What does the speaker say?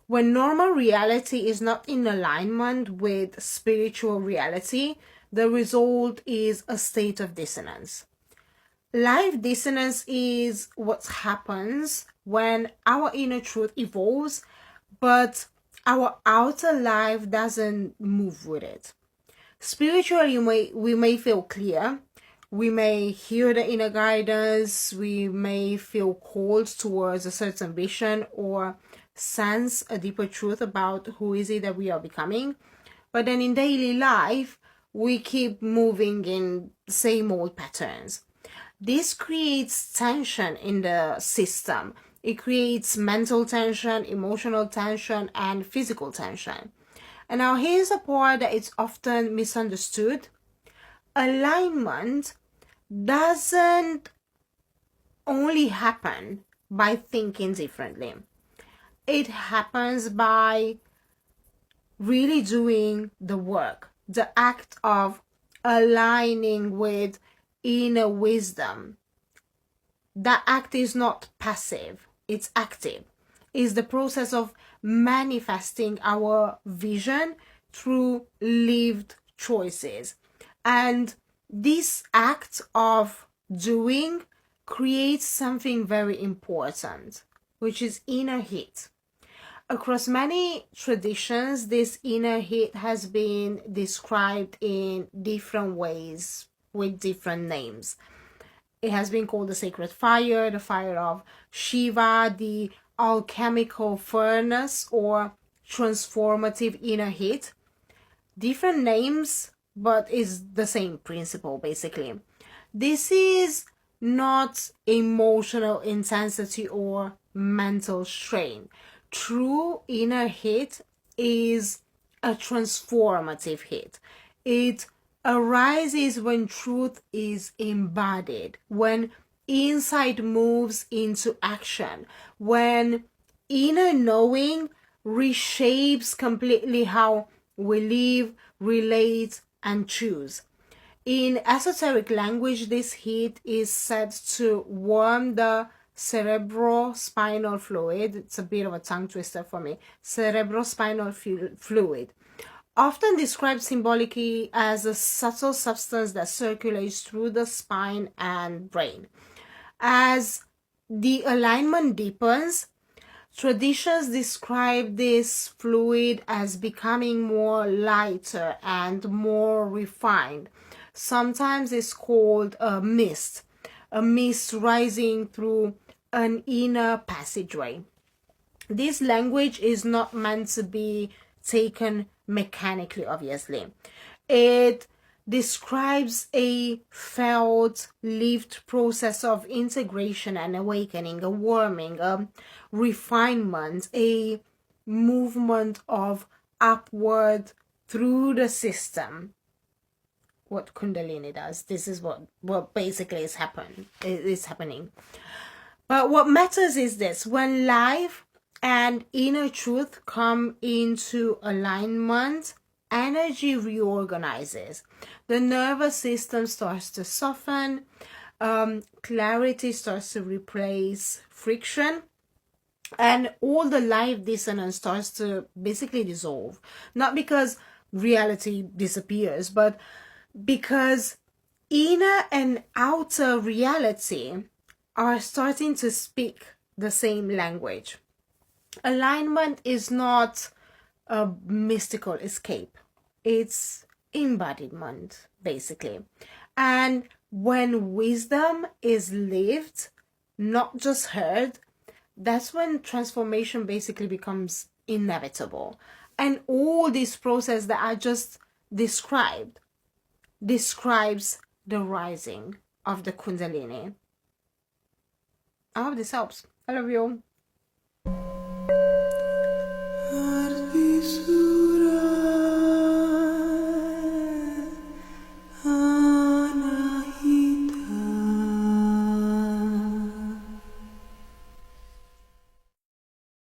When normal reality is not in alignment with spiritual reality, the result is a state of dissonance. Life dissonance is what happens when our inner truth evolves, but our outer life doesn't move with it. Spiritually, we may feel clear, we may hear the inner guidance, we may feel called towards a certain vision or sense a deeper truth about who is it that we are becoming. But then in daily life, we keep moving in the same old patterns. This creates tension in the system. It creates mental tension, emotional tension, and physical tension. And now here's a part that is often misunderstood. Alignment doesn't only happen by thinking differently. It happens by really doing the work, the act of aligning with inner wisdom. That act is not passive, it's active. It's the process of manifesting our vision through lived choices. And this act of doing creates something very important, which is inner heat. Across many traditions, this inner heat has been described in different ways with different names. It has been called the sacred fire, the fire of Shiva, the alchemical furnace, or transformative inner heat. Different names, but it's the same principle basically. This is not emotional intensity or mental strain. True inner heat is a transformative heat. It arises when truth is embodied, when insight moves into action, when inner knowing reshapes completely how we live, relate, and choose. In esoteric language, this heat is said to warm the cerebrospinal fluid. It's a bit of a tongue twister for me. Cerebrospinal fluid, often described symbolically as a subtle substance that circulates through the spine and brain. As the alignment deepens, traditions describe this fluid as becoming more lighter and more refined. Sometimes it's called a mist rising through an inner passageway. This language is not meant to be taken mechanically, obviously. It describes a felt, lived process of integration and awakening, a warming, a refinement, a movement of upward through the system. What Kundalini does. This is what basically is happening. But what matters is this: when life and inner truth come into alignment, energy reorganizes. The nervous system starts to soften. Clarity starts to replace friction. And all the life dissonance starts to basically dissolve. Not because reality disappears, but because inner and outer reality are starting to speak the same language. Alignment is not a mystical escape. It's embodiment, basically. And when wisdom is lived, not just heard, that's when transformation basically becomes inevitable. And all this process that I just described describes the rising of the Kundalini. I hope this helps. I love you all.